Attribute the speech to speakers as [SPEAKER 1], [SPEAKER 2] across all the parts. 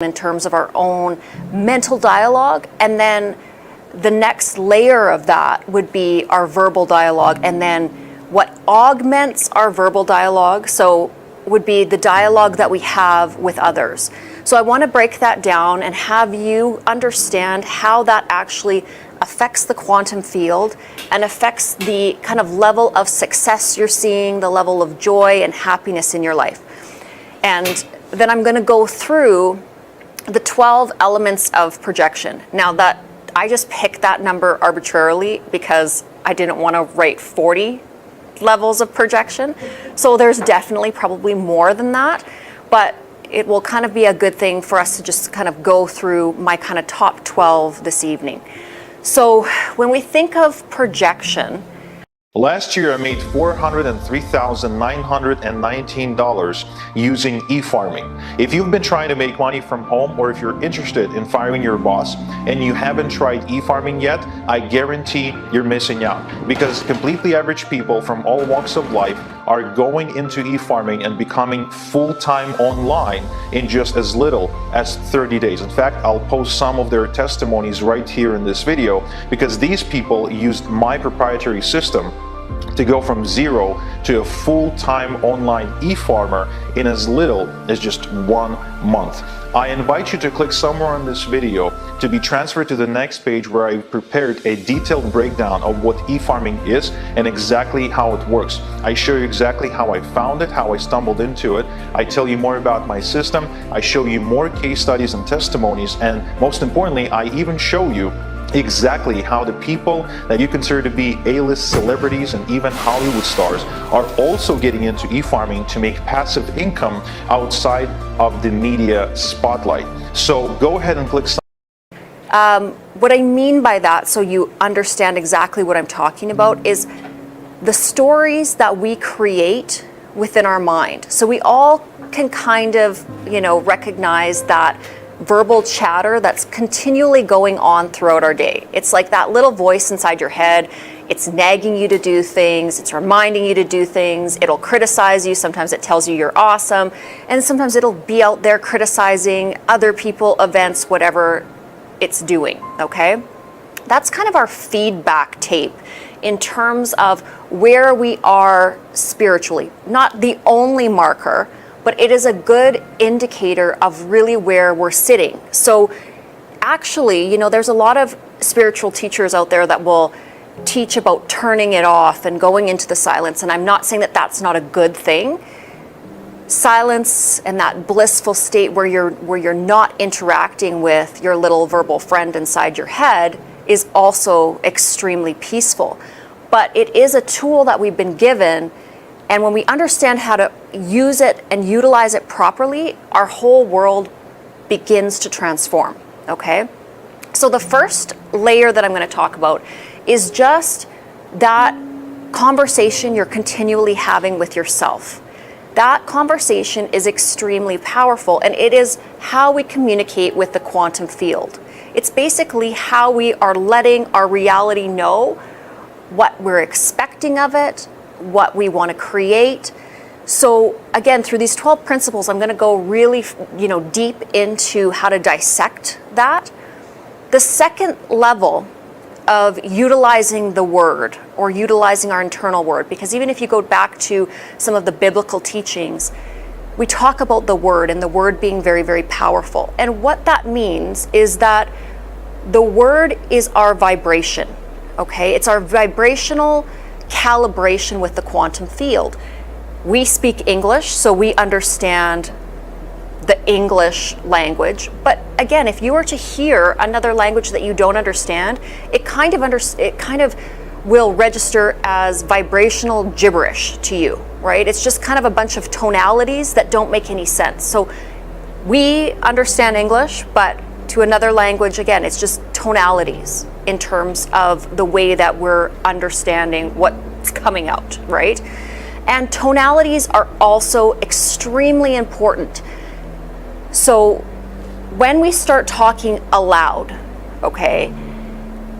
[SPEAKER 1] in terms of our own mental dialogue, and then the next layer of that would be our verbal dialogue, and then what augments our verbal dialogue would be the dialogue that we have with others. So I want to break that down and have you understand how that actually affects the quantum field and affects the kind of level of success you're seeing, the level of joy and happiness in your life. And then I'm going to go through the 12 elements of projection. Now that I just picked that number arbitrarily because I didn't want to write 40 levels of projection. So there's definitely probably more than that, but it will kind of be a good thing for us to just kind of go through my kind of top 12 this evening. So when we think of projection,
[SPEAKER 2] last year, I made $403,919 using e-farming. If you've been trying to make money from home, or if you're interested in firing your boss and you haven't tried e-farming yet, I guarantee you're missing out, because completely average people from all walks of life are going into e-farming and becoming full-time online in just as little as 30 days. In fact, I'll post some of their testimonies right here in this video, because these people used my proprietary system to go from zero to a full-time online e-farmer in as little as just 1 month. I invite you to click somewhere on this video to be transferred to the next page, where I prepared a detailed breakdown of what e-farming is and exactly how it works. I show you exactly how I found it, how I stumbled into it. I tell you more about my system. I show you more case studies and testimonies, and most importantly, I even show you exactly how the people that you consider to be A-list celebrities and even Hollywood stars are also getting into e-farming to make passive income outside of the media spotlight. So go ahead and click.
[SPEAKER 1] What I mean by that, so you understand exactly what I'm talking about, is the stories that we create within our mind. So we all can kind of, recognize that verbal chatter that's continually going on throughout our day. It's like that little voice inside your head. It's nagging you to do things. It's reminding you to do things. It'll criticize you. Sometimes it tells you you're awesome. And sometimes it'll be out there criticizing other people, events, whatever it's doing, okay? That's kind of our feedback tape in terms of where we are spiritually. Not the only marker, but it is a good indicator of really where we're sitting. So actually, there's a lot of spiritual teachers out there that will teach about turning it off and going into the silence. And I'm not saying that that's not a good thing. Silence and that blissful state where you're not interacting with your little verbal friend inside your head is also extremely peaceful. But it is a tool that we've been given, and when we understand how to use it and utilize it properly, our whole world begins to transform, okay? So the first layer that I'm going to talk about is just that conversation you're continually having with yourself. That conversation is extremely powerful, and it is how we communicate with the quantum field. It's basically how we are letting our reality know what we're expecting of it, what we want to create. So again, through these 12 principles, I'm going to go really, deep into how to dissect that. The second level of utilizing the word, or utilizing our internal word, because even if you go back to some of the biblical teachings, we talk about the word and the word being very, very powerful. And what that means is that the word is our vibration, okay? It's our vibrational calibration with the quantum field. We speak English, so we understand the English language. But again, if you were to hear another language that you don't understand, it kind of will register as vibrational gibberish to you, right? It's just kind of a bunch of tonalities that don't make any sense. So we understand English, but to another language, again, it's just tonalities in terms of the way that we're understanding what's coming out, right? And tonalities are also extremely important. So when we start talking aloud, okay,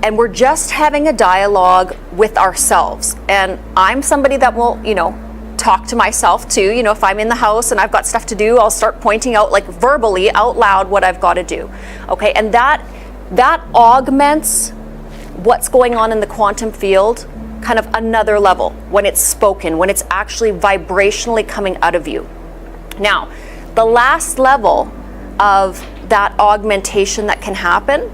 [SPEAKER 1] and we're just having a dialogue with ourselves, and I'm somebody that will, talk to myself too. You know, if I'm in the house and I've got stuff to do, I'll start pointing out, like verbally out loud, what I've got to do. Okay, and that augments what's going on in the quantum field, kind of another level, when it's spoken, when it's actually vibrationally coming out of you. Now, the last level of that augmentation that can happen,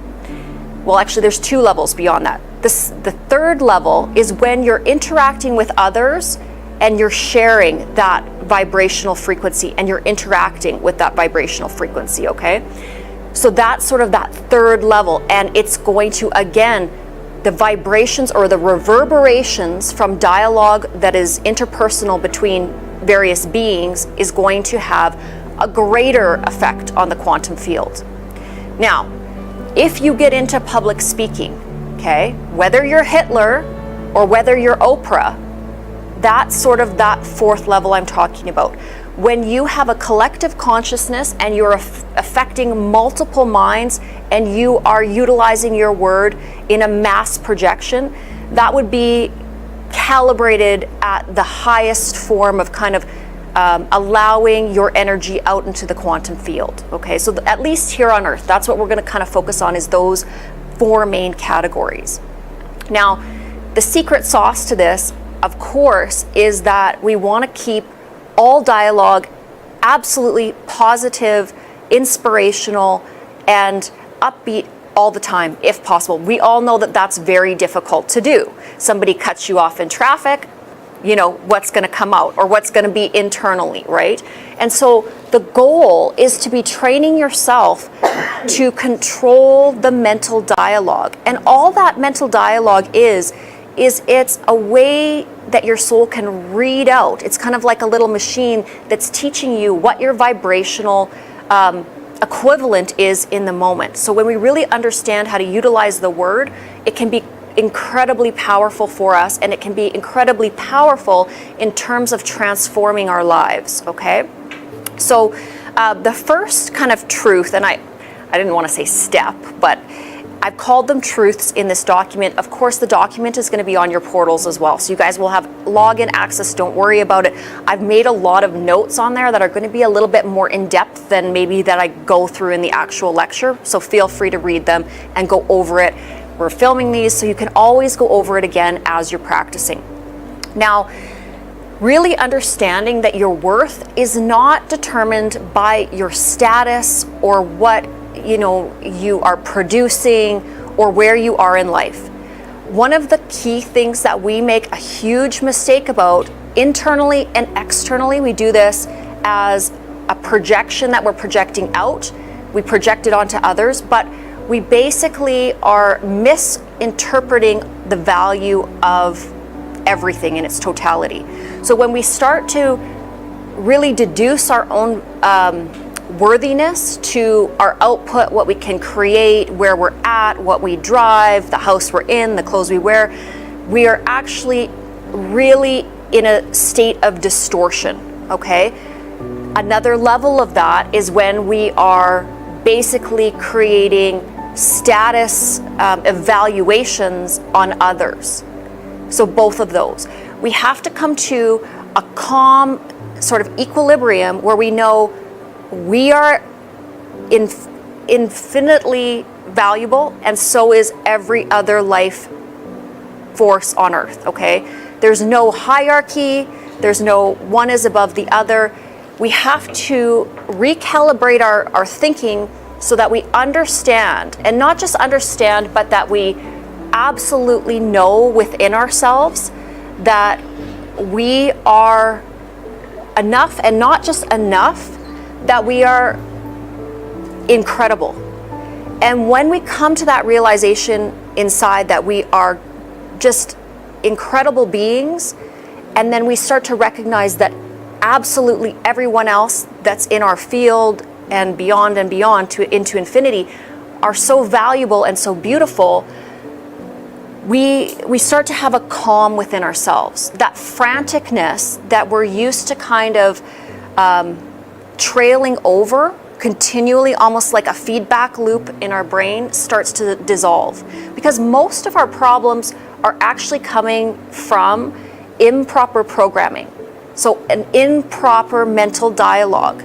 [SPEAKER 1] well, actually there's two levels beyond that. The third level is when you're interacting with others and you're sharing that vibrational frequency and you're interacting with that vibrational frequency, okay? So that's sort of that third level, and it's going to, again, the vibrations or the reverberations from dialogue that is interpersonal between various beings is going to have a greater effect on the quantum field. Now, if you get into public speaking, okay, whether you're Hitler or whether you're Oprah, that's sort of that fourth level I'm talking about. When you have a collective consciousness and you're affecting multiple minds and you are utilizing your word in a mass projection, that would be calibrated at the highest form of kind of allowing your energy out into the quantum field. Okay, so at least here on Earth, that's what we're going to kind of focus on, is those four main categories. Now, the secret sauce to this, of course, is that we want to keep all dialogue absolutely positive, inspirational, and upbeat all the time, if possible. We all know that that's very difficult to do. Somebody cuts you off in traffic, you know, what's going to come out or what's going to be internally, right? And so the goal is to be training yourself to control the mental dialogue. And all that mental dialogue is it's a way that your soul can read out. It's kind of like a little machine that's teaching you what your vibrational equivalent is in the moment. So when we really understand how to utilize the word, it can be incredibly powerful for us, and it can be incredibly powerful in terms of transforming our lives, okay? So the first kind of truth, and I didn't want to say step, but I've called them truths in this document. Of course, the document is going to be on your portals as well. So you guys will have login access. Don't worry about it. I've made a lot of notes on there that are going to be a little bit more in depth than maybe that I go through in the actual lecture. So feel free to read them and go over it. We're filming these, so you can always go over it again as you're practicing. Now, really understanding that your worth is not determined by your status or what you are producing or where you are in life. One of the key things that we make a huge mistake about internally and externally, we do this as a projection that we're projecting out. We project it onto others, but we basically are misinterpreting the value of everything in its totality. So when we start to really deduce our own worthiness to our output, what we can create, where we're at, what we drive, the house we're in, the clothes we wear, we are actually really in a state of distortion, okay? Another level of that is when we are basically creating status evaluations on others. So both of those. We have to come to a calm sort of equilibrium where we know we are infinitely valuable, and so is every other life force on Earth, okay? There's no hierarchy, there's no one is above the other. We have to recalibrate our thinking so that we understand, and not just understand, but that we absolutely know within ourselves that we are enough, and not just enough, that we are incredible. And when we come to that realization inside that we are just incredible beings, and then we start to recognize that absolutely everyone else that's in our field and beyond into infinity are so valuable and so beautiful, we start to have a calm within ourselves. That franticness that we're used to kind of trailing over continually, almost like a feedback loop in our brain, starts to dissolve. Because most of our problems are actually coming from improper programming. So an improper mental dialogue,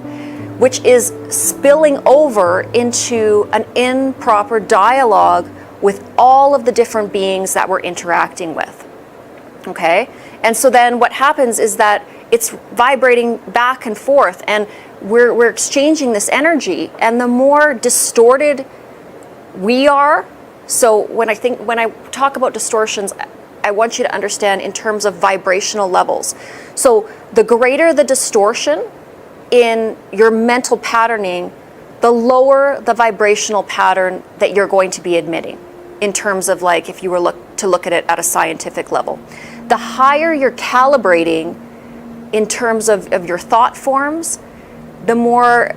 [SPEAKER 1] which is spilling over into an improper dialogue with all of the different beings that we're interacting with. Okay? And so then what happens is that it's vibrating back and forth, and we're exchanging this energy, and the more distorted we are, so when I talk about distortions, I want you to understand in terms of vibrational levels. So the greater the distortion in your mental patterning, the lower the vibrational pattern that you're going to be emitting, in terms of like if you were to look at it at a scientific level. The higher you're calibrating in terms of your thought forms, the more,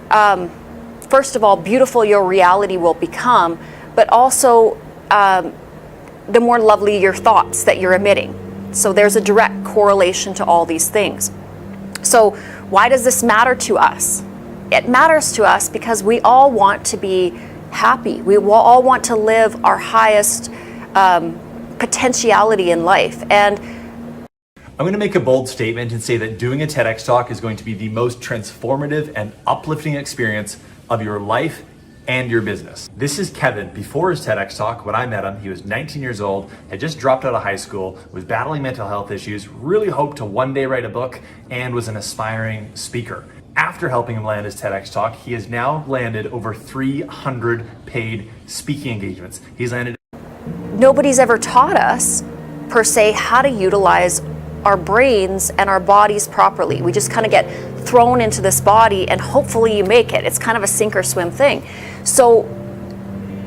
[SPEAKER 1] first of all, beautiful your reality will become, but also the more lovely your thoughts that you're emitting. So there's a direct correlation to all these things. So why does this matter to us? It matters to us because we all want to be happy. We all want to live our highest potentiality in life. And
[SPEAKER 3] I'm going to make a bold statement and say that doing a TEDx talk is going to be the most transformative and uplifting experience of your life and your business. This is Kevin. Before his TEDx talk, when I met him, he was 19 years old, had just dropped out of high school, was battling mental health issues, really hoped to one day write a book, and was an aspiring speaker. After helping him land his TEDx talk, he has now landed over 300 paid speaking engagements. He's landed.
[SPEAKER 1] Nobody's ever taught us, per se, how to utilize our brains and our bodies properly. We just kind of get thrown into this body and hopefully you make it. It's kind of a sink or swim thing. So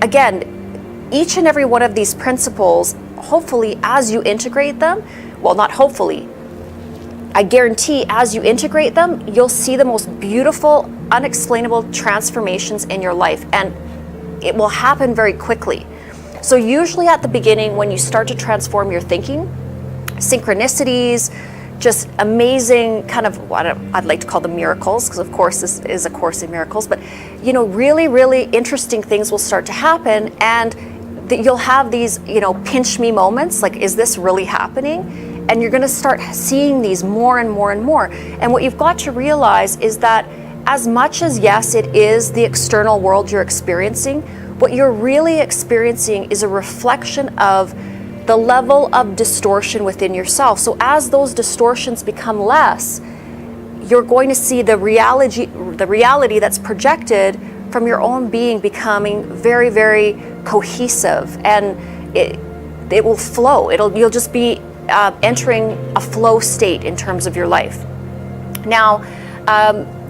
[SPEAKER 1] again, each and every one of these principles, hopefully as you integrate them, well, not hopefully, I guarantee as you integrate them, you'll see the most beautiful, unexplainable transformations in your life, and it will happen very quickly. So usually at the beginning, when you start to transform your thinking, synchronicities, just amazing kind of what I'd like to call them miracles, because of course this is a course in miracles, but you know, really, really interesting things will start to happen, and you'll have these, you know, pinch me moments, like, is this really happening? And you're going to start seeing these more and more and more. And what you've got to realize is that as much as, yes, it is the external world you're experiencing, what you're really experiencing is a reflection of the level of distortion within yourself. So as those distortions become less, you're going to see the reality that's projected from your own being becoming very, very cohesive, and it will flow. You'll just be entering a flow state in terms of your life. Now,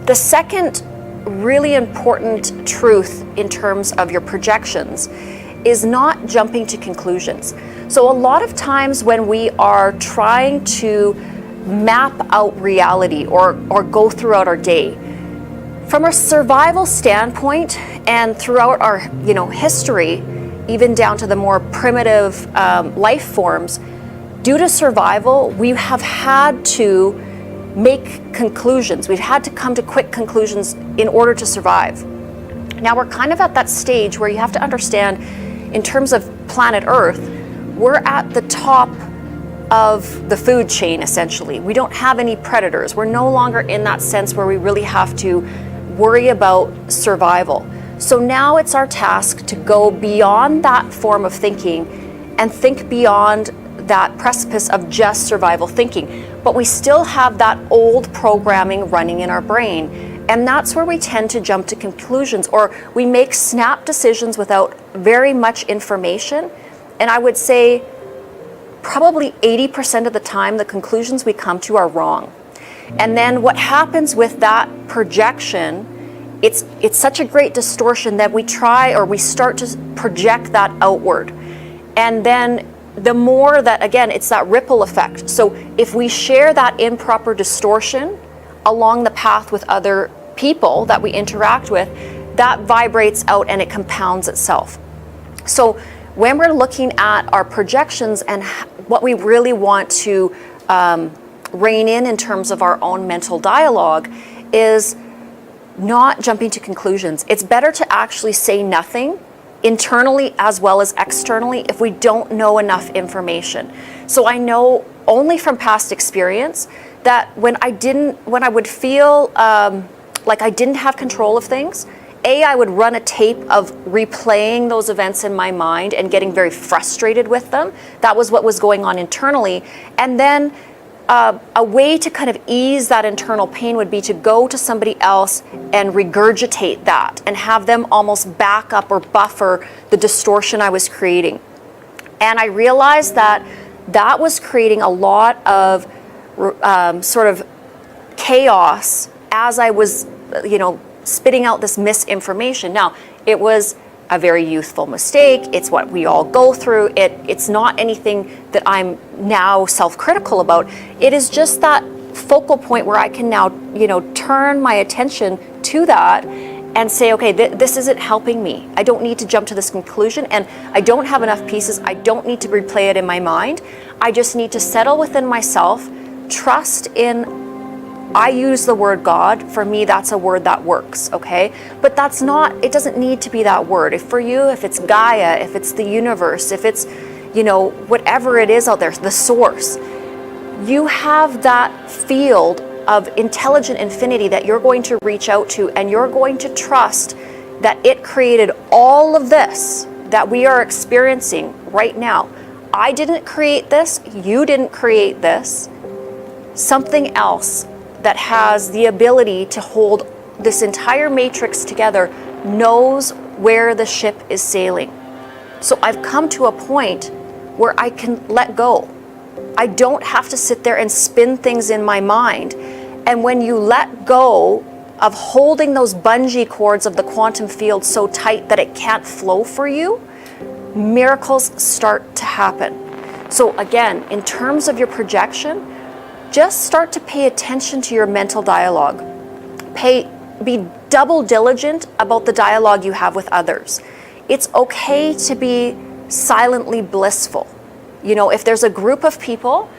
[SPEAKER 1] the second really important truth in terms of your projections is not jumping to conclusions. So a lot of times when we are trying to map out reality or go throughout our day, from a survival standpoint and throughout our history, even down to the more primitive life forms, due to survival, we have had to make conclusions. We've had to come to quick conclusions in order to survive. Now we're kind of at that stage where you have to understand, in terms of planet Earth, we're at the top of the food chain, essentially. We don't have any predators. We're no longer in that sense where we really have to worry about survival. So now it's our task to go beyond that form of thinking and think beyond that precipice of just survival thinking. But we still have that old programming running in our brain. And that's where we tend to jump to conclusions, or we make snap decisions without very much information. And I would say probably 80% of the time, the conclusions we come to are wrong. And then what happens with that projection, it's such a great distortion that we start to project that outward. And then the more that, again, it's that ripple effect. So if we share that improper distortion along the path with other people that we interact with, that vibrates out and it compounds itself. So when we're looking at our projections and what we really want to rein in terms of our own mental dialogue, is not jumping to conclusions. It's better to actually say nothing, internally as well as externally, if we don't know enough information. So I know only from past experience that when I would feel like I didn't have control of things, I would run a tape of replaying those events in my mind and getting very frustrated with them. That was what was going on internally. And then a way to kind of ease that internal pain would be to go to somebody else and regurgitate that and have them almost back up or buffer the distortion I was creating. And I realized that that was creating a lot of sort of chaos as I was, spitting out this misinformation. Now, it was a very youthful mistake. It's what we all go through. It's not anything that I'm now self-critical about. It is just that focal point where I can now, turn my attention to that and say, okay, this isn't helping me. I don't need to jump to this conclusion, and I don't have enough pieces. I don't need to replay it in my mind. I just need to settle within myself, trust in, I use the word God. For me, that's a word that works, okay? But that's not, it doesn't need to be that word. If for you, if it's Gaia, if it's the universe, if it's, whatever it is out there, the source, you have that field of intelligent infinity that you're going to reach out to, and you're going to trust that it created all of this that we are experiencing right now. I didn't create this, you didn't create this. Something else that has the ability to hold this entire matrix together knows where the ship is sailing. So I've come to a point where I can let go. I don't have to sit there and spin things in my mind. And when you let go of holding those bungee cords of the quantum field so tight that it can't flow for you, miracles start to happen. So again, in terms of your projection, just start to pay attention to your mental dialogue. Be double diligent about the dialogue you have with others. It's okay to be silently blissful. If there's a group of people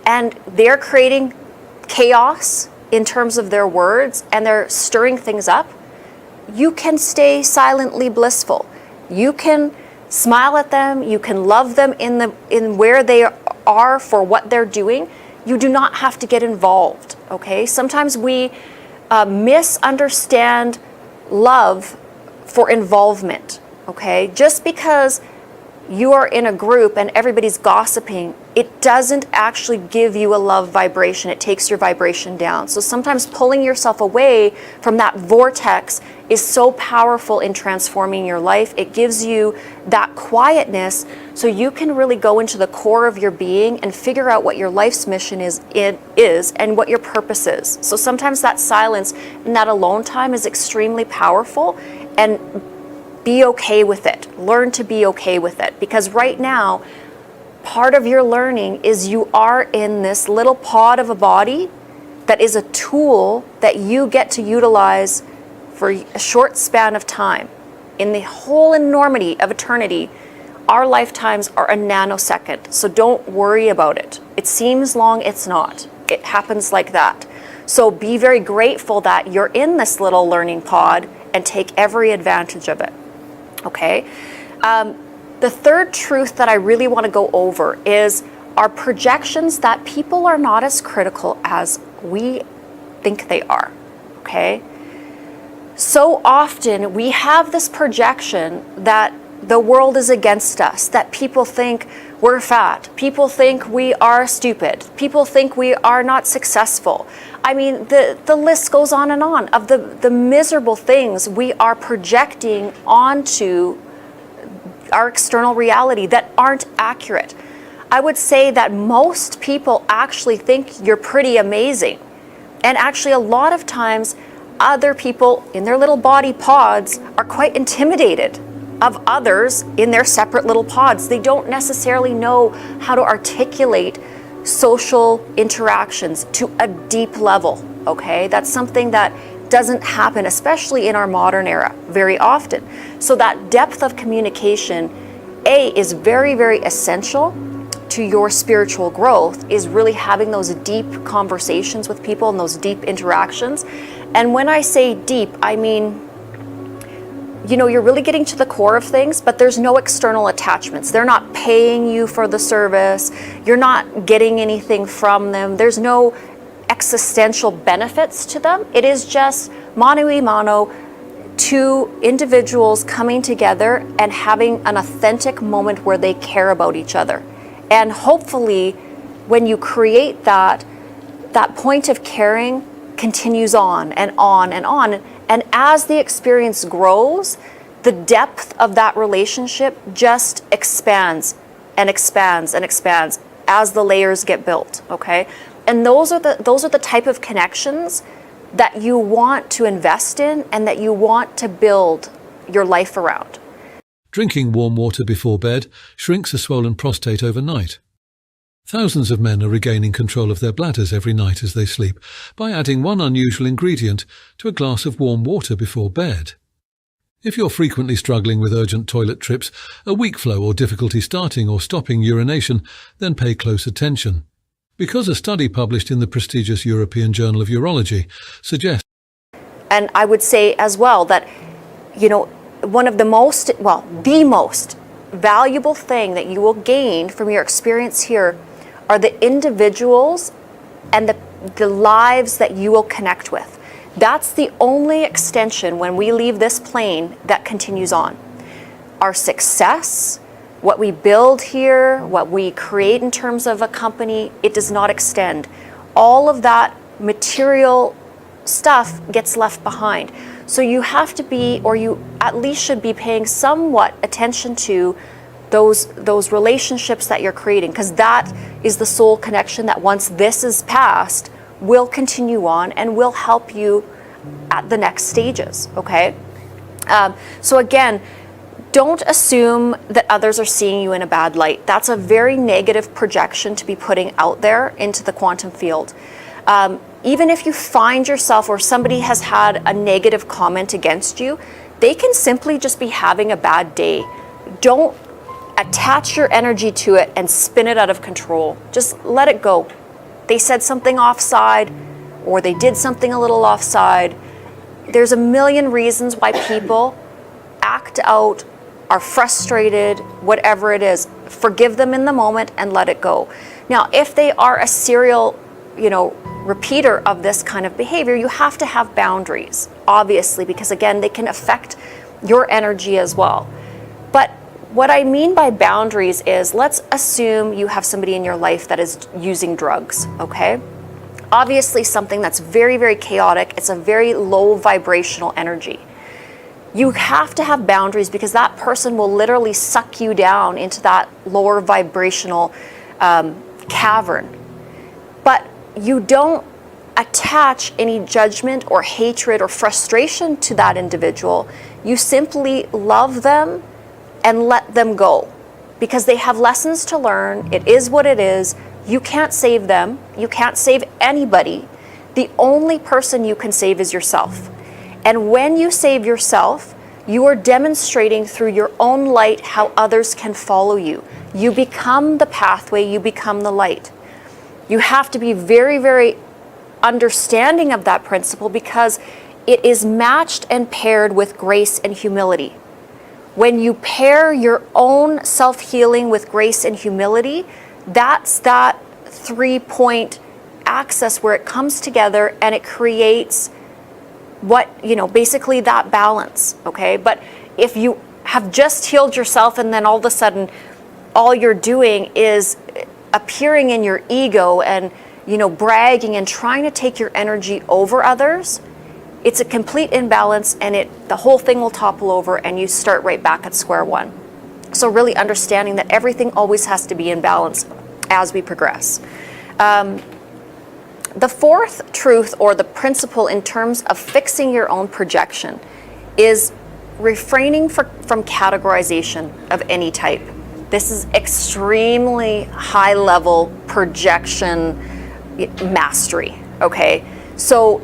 [SPEAKER 1] and they're creating chaos in terms of their words and they're stirring things up, you can stay silently blissful. You can smile at them, you can love them in where they are for what they're doing. You do not have to get involved, okay? Sometimes we misunderstand love for involvement, okay? Just because you are in a group and everybody's gossiping, it doesn't actually give you a love vibration. It takes your vibration down. So sometimes pulling yourself away from that vortex is so powerful in transforming your life. It gives you that quietness so you can really go into the core of your being and figure out what your life's mission is and what your purpose is. So sometimes that silence and that alone time is extremely powerful, and be okay with it. Learn to be okay with it, because right now, part of your learning is you are in this little pod of a body that is a tool that you get to utilize for a short span of time. In the whole enormity of eternity, our lifetimes are a nanosecond, so don't worry about it. It seems long, it's not. It happens like that. So be very grateful that you're in this little learning pod and take every advantage of it. Okay? The third truth that I really want to go over is our projections that people are not as critical as we think they are. Okay? So often we have this projection that the world is against us, that people think we're fat, people think we are stupid, people think we are not successful. I mean, the list goes on and on of the miserable things we are projecting onto our external reality that aren't accurate. I would say that most people actually think you're pretty amazing. And actually a lot of times other people in their little body pods are quite intimidated of others in their separate little pods. They don't necessarily know how to articulate social interactions to a deep level, okay? That's something that doesn't happen, especially in our modern era, very often. So that depth of communication, is very, very essential to your spiritual growth, is really having those deep conversations with people and those deep interactions. And when I say deep, I mean, you're really getting to the core of things, but there's no external attachments. They're not paying you for the service. You're not getting anything from them. There's no existential benefits to them. It is just mano a mano, two individuals coming together and having an authentic moment where they care about each other. And hopefully, when you create that, that point of caring continues on and on and on. And as the experience grows, the depth of that relationship just expands and expands and expands as the layers get built, okay? And those are the type of connections that you want to invest in and that you want to build your life around.
[SPEAKER 4] Drinking warm water before bed shrinks a swollen prostate overnight. Thousands of men are regaining control of their bladders every night as they sleep by adding one unusual ingredient to a glass of warm water before bed. If you're frequently struggling with urgent toilet trips, a weak flow or difficulty starting or stopping urination, then pay close attention. Because a study published in the prestigious European Journal of Urology suggests.
[SPEAKER 1] And I would say as well that, one of the most valuable thing that you will gain from your experience here are the individuals and the lives that you will connect with. That's the only extension when we leave this plane that continues on. Our success, what we build here, what we create in terms of a company, it does not extend. All of that material stuff gets left behind. So you have to be, or you at least should be paying somewhat attention to those relationships that you're creating, because that is the soul connection that once this is past, will continue on and will help you at the next stages, okay? So again, don't assume that others are seeing you in a bad light. That's a very negative projection to be putting out there into the quantum field. Even if you find yourself or somebody has had a negative comment against you, they can simply just be having a bad day. Don't attach your energy to it and spin it out of control. Just let it go. They said something offside, or they did something a little offside. There's a million reasons why people act out, are frustrated, whatever it is. Forgive them in the moment and let it go. Now, if they are a serial, repeater of this kind of behavior, you have to have boundaries, obviously, because again, they can affect your energy as well. But what I mean by boundaries is, let's assume you have somebody in your life that is using drugs, okay? Obviously something that's very, very chaotic. It's a very low vibrational energy. You have to have boundaries because that person will literally suck you down into that lower vibrational cavern. But you don't attach any judgment or hatred or frustration to that individual. You simply love them and let them go because they have lessons to learn. It is what it is. You can't save them. You can't save anybody. The only person you can save is yourself. And when you save yourself, you are demonstrating through your own light how others can follow you. You become the pathway, you become the light. You have to be very, very understanding of that principle because it is matched and paired with grace and humility. When you pair your own self-healing with grace and humility, that's that 3-point axis where it comes together and it creates basically that balance, okay? But if you have just healed yourself and then all of a sudden all you're doing is appearing in your ego and, bragging and trying to take your energy over others, it's a complete imbalance and the whole thing will topple over and you start right back at square one. So really understanding that everything always has to be in balance as we progress. The fourth truth or the principle in terms of fixing your own projection is refraining from categorization of any type. This is extremely high level projection mastery, okay? So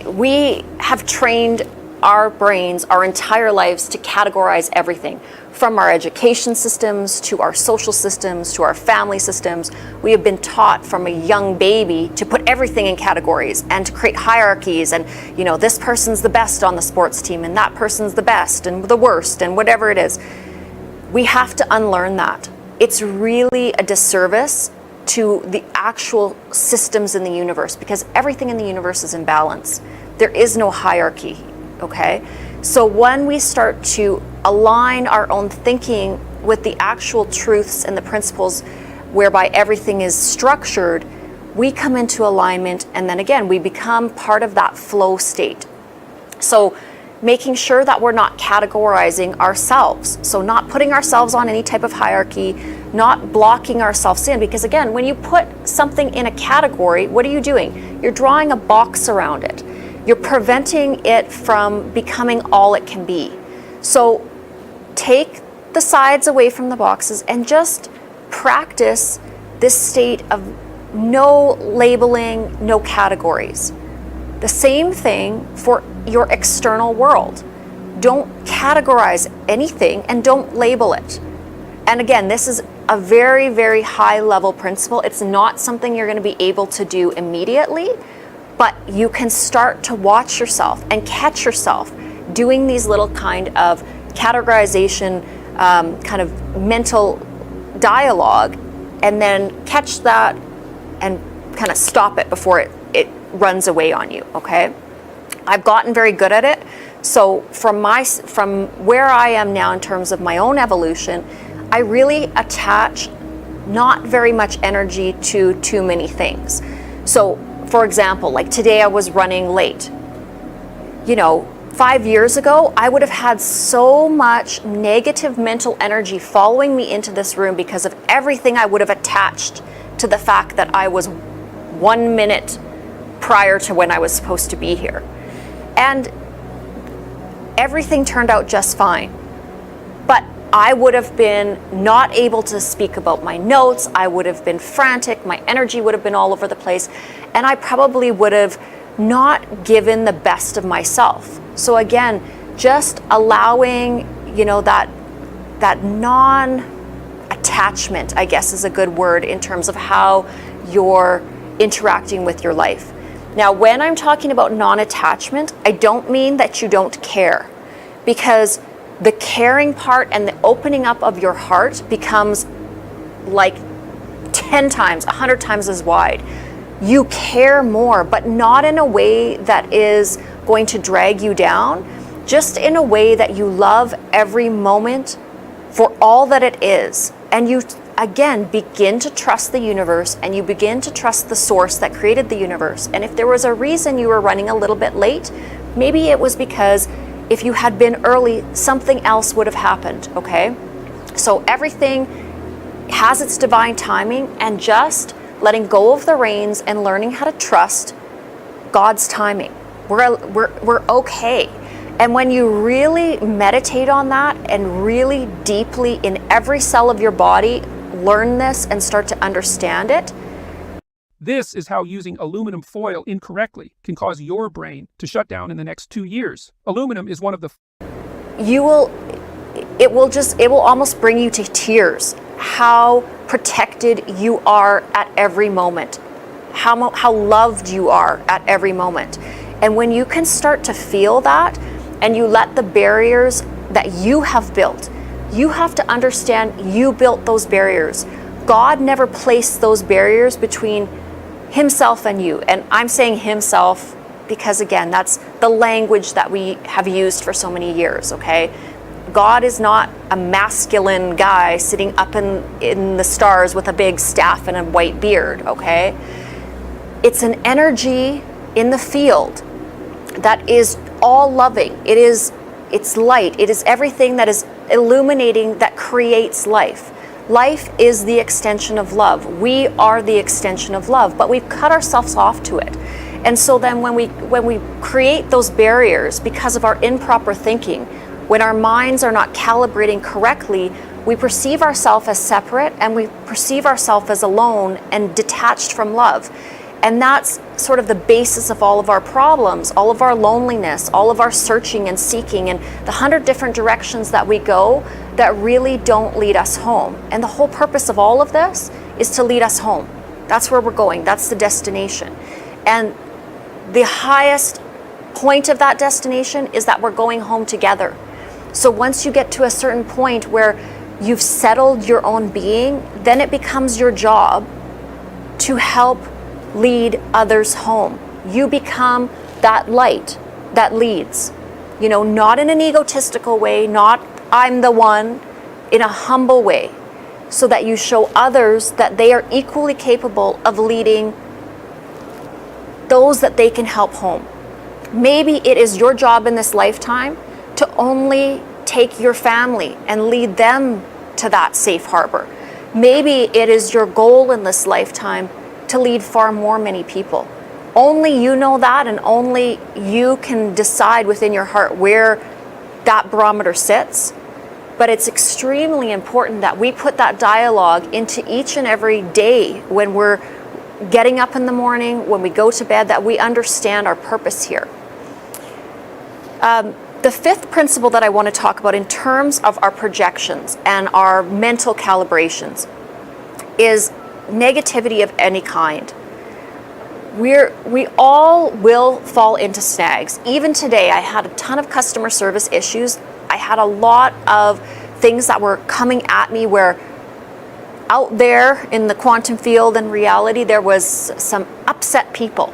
[SPEAKER 1] we have trained our brains our entire lives to categorize everything, from our education systems to our social systems to our family systems. We have been taught from a young baby to put everything in categories and to create hierarchies and, this person's the best on the sports team and that person's the best and the worst and whatever it is. We have to unlearn that. It's really a disservice to the actual systems in the universe, because everything in the universe is in balance. There is no hierarchy, okay? So when we start to align our own thinking with the actual truths and the principles whereby everything is structured, we come into alignment, and then again, we become part of that flow state. So making sure that we're not categorizing ourselves. So not putting ourselves on any type of hierarchy, not blocking ourselves in, because again, when you put something in a category, what are you doing? You're drawing a box around it. You're preventing it from becoming all it can be. So take the sides away from the boxes and just practice this state of no labeling, no categories. The same thing for your external world. Don't categorize anything and don't label it. And again, this is a very, very high level principle. It's not something you're going to be able to do immediately, but you can start to watch yourself and catch yourself doing these little kind of categorization, kind of mental dialogue, and then catch that and kind of stop it before it runs away on you, okay? I've gotten very good at it. So from where I am now in terms of my own evolution, I really attach not very much energy to too many things. So for example, like today I was running late. 5 years ago, I would have had so much negative mental energy following me into this room because of everything I would have attached to the fact that I was 1 minute prior to when I was supposed to be here. And everything turned out just fine. But I would have been not able to speak about my notes. I would have been frantic. My energy would have been all over the place. And I probably would have not given the best of myself. So again, just allowing, that non-attachment, I guess is a good word in terms of how you're interacting with your life. Now, when I'm talking about non-attachment, I don't mean that you don't care, because the caring part and the opening up of your heart becomes like 10 times, 100 times as wide. You care more, but not in a way that is going to drag you down, just in a way that you love every moment for all that it is. And you, again, begin to trust the universe, and you begin to trust the source that created the universe. And if there was a reason you were running a little bit late, maybe it was because if you had been early, something else would have happened, okay? So everything has its divine timing, and just letting go of the reins and learning how to trust God's timing. We're okay. And when you really meditate on that and really deeply in every cell of your body learn this and start to understand it.
[SPEAKER 5] This is how using aluminum foil incorrectly can cause your brain to shut down in the next 2 years. Aluminum is one of the...
[SPEAKER 1] It will almost bring you to tears how protected you are at every moment, how loved you are at every moment. And when you can start to feel that, and you let the barriers that you have built, you have to understand you built those barriers. God never placed those barriers between himself and you. And I'm saying himself because, again, that's the language that we have used for so many years, okay? God is not a masculine guy sitting up in the stars with a big staff and a white beard, okay? It's an energy in the field that is all loving. It's light. It is everything that is illuminating, that creates life. Life is the extension of love. We are the extension of love, but we've cut ourselves off to it. And so then when we create those barriers because of our improper thinking, when our minds are not calibrating correctly, we perceive ourselves as separate, and we perceive ourselves as alone and detached from love. And that's sort of the basis of all of our problems, all of our loneliness, all of our searching and seeking, and the 100 different directions that we go that really don't lead us home. And the whole purpose of all of this is to lead us home. That's where we're going. That's the destination. And the highest point of that destination is that we're going home together. So once you get to a certain point where you've settled your own being, then it becomes your job to help lead others home. You become that light that leads, not in an egotistical way, not I'm the one, in a humble way, so that you show others that they are equally capable of leading those that they can help home. Maybe it is your job in this lifetime to only take your family and lead them to that safe harbor. Maybe it is your goal in this lifetime to lead far more many people. Only you know that, and only you can decide within your heart where that barometer sits. But it's extremely important that we put that dialogue into each and every day when we're getting up in the morning, when we go to bed, that we understand our purpose here. The fifth principle that I want to talk about in terms of our projections and our mental calibrations is negativity of any kind. We all will fall into snags. Even today, I had a ton of customer service issues. I had a lot of things that were coming at me where out there in the quantum field and reality, there was some upset people.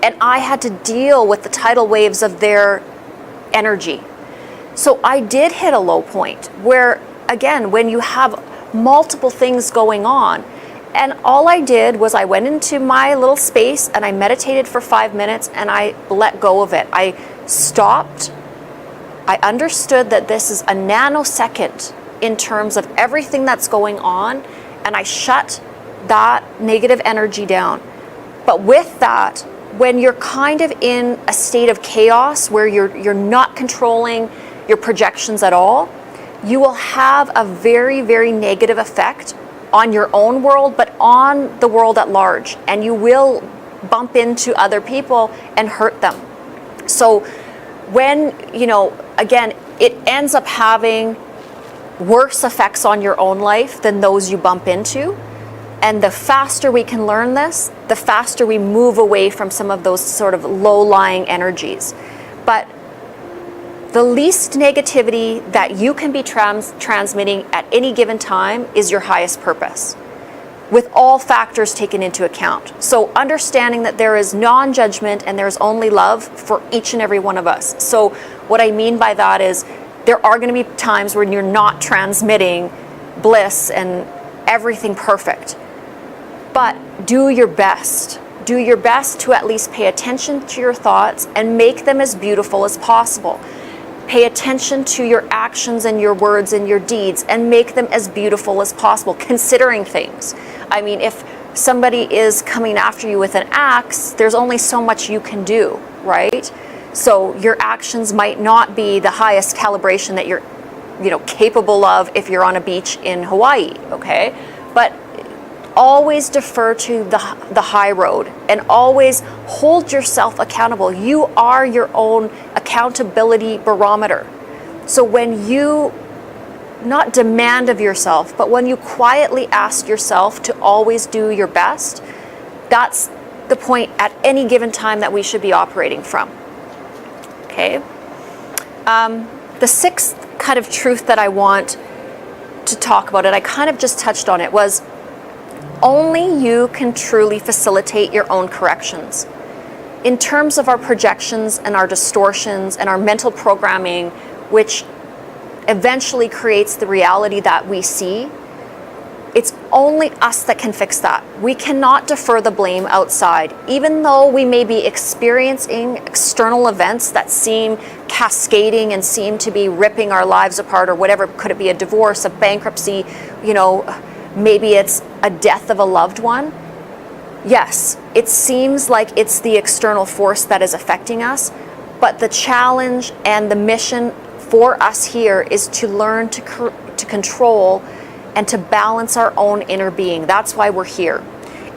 [SPEAKER 1] And I had to deal with the tidal waves of their energy. So I did hit a low point where, again, when you have multiple things going on, and all I did was I went into my little space and I meditated for 5 minutes and I let go of it. I stopped. I understood that this is a nanosecond in terms of everything that's going on, and I shut that negative energy down. But with that, when you're kind of in a state of chaos where you're not controlling your projections at all, you will have a very, very negative effect on your own world, but on the world at large, and you will bump into other people and hurt them. So when, again, it ends up having worse effects on your own life than those you bump into. And the faster we can learn this, the faster we move away from some of those sort of low-lying energies. But the least negativity that you can be transmitting at any given time is your highest purpose, with all factors taken into account. So understanding that there is non-judgment and there's only love for each and every one of us. So what I mean by that is there are going to be times when you're not transmitting bliss and everything perfect. But do your best. Do your best to at least pay attention to your thoughts and make them as beautiful as possible. Pay attention to your actions and your words and your deeds and make them as beautiful as possible, considering things. I mean, if somebody is coming after you with an axe, there's only so much you can do, right? So your actions might not be the highest calibration that you're, capable of if you're on a beach in Hawaii, okay? But always defer to the high road and always hold yourself accountable. You are your own accountability barometer. So when you not demand of yourself, but when you quietly ask yourself to always do your best, that's the point at any given time that we should be operating from. Okay. The sixth kind of truth that I want to talk about, and I kind of just touched on it, was only you can truly facilitate your own corrections. In terms of our projections and our distortions and our mental programming, which eventually creates the reality that we see, it's only us that can fix that. We cannot defer the blame outside. Even though we may be experiencing external events that seem cascading and seem to be ripping our lives apart or whatever, could it be a divorce, a bankruptcy, maybe it's a death of a loved one. Yes, it seems like it's the external force that is affecting us, but the challenge and the mission for us here is to learn to control and to balance our own inner being. That's why we're here.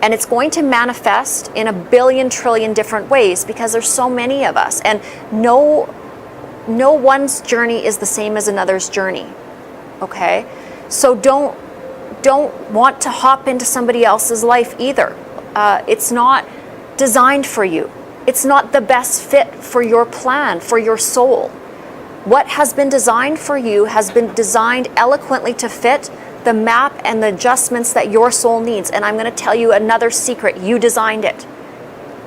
[SPEAKER 1] And it's going to manifest in a billion trillion different ways because there's so many of us, and no one's journey is the same as another's journey. Okay? So don't want to hop into somebody else's life either. It's not designed for you. It's not the best fit for your plan, for your soul. What has been designed for you has been designed eloquently to fit the map and the adjustments that your soul needs. And I'm going to tell you another secret. You designed it.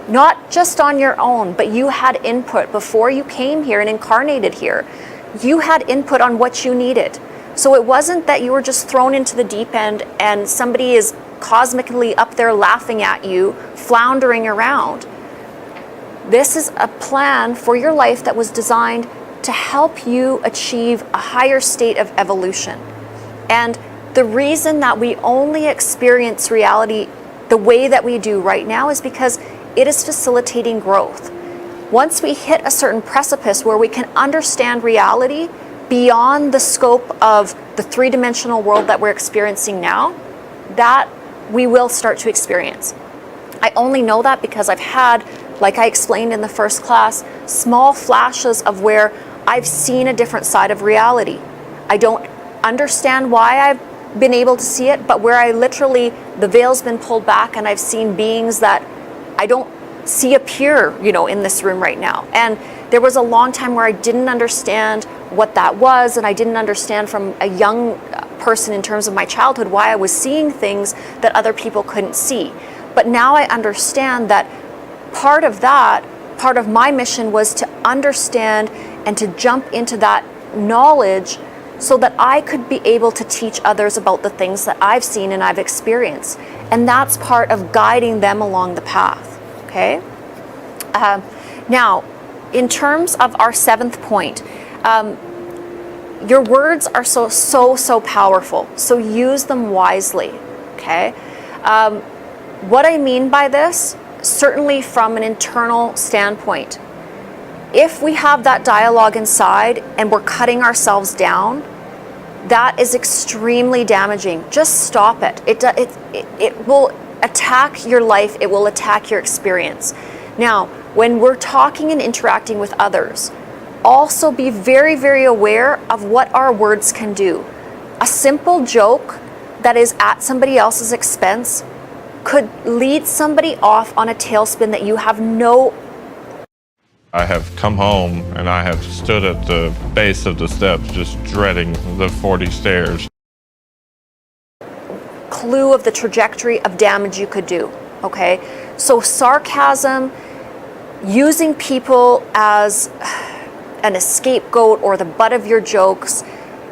[SPEAKER 1] Not just on your own, but you had input before you came here and incarnated here. You had input on what you needed. So it wasn't that you were just thrown into the deep end and somebody is cosmically up there laughing at you, floundering around. This is a plan for your life that was designed to help you achieve a higher state of evolution. And the reason that we only experience reality the way that we do right now is because it is facilitating growth. Once we hit a certain precipice where we can understand reality beyond the scope of the three-dimensional world that we're experiencing now, that we will start to experience. I only know that because I've had, like I explained in the first class, small flashes of where I've seen a different side of reality. I don't understand why I've been able to see it, but where I literally, the veil's been pulled back and I've seen beings that I don't see appear, in this room right now. And there was a long time where I didn't understand what that was, and I didn't understand from a young person in terms of my childhood why I was seeing things that other people couldn't see. But now I understand that part of my mission was to understand and to jump into that knowledge so that I could be able to teach others about the things that I've seen and I've experienced. And that's part of guiding them along the path, okay? Now, in terms of our 7th point, your words are so powerful, so use them wisely, okay? What I mean by this, certainly from an internal standpoint, if we have that dialogue inside and we're cutting ourselves down, that is extremely damaging. Just stop it. It will attack your life. It will attack your experience. Now, when we're talking and interacting with others, also be very, very aware of what our words can do. A simple joke that is at somebody else's expense could lead somebody off on a tailspin that you have no.
[SPEAKER 6] I have come home and I have stood at the base of the steps just dreading the 40 stairs.
[SPEAKER 1] Clue of the trajectory of damage you could do, okay? So sarcasm, using people as an scapegoat or the butt of your jokes,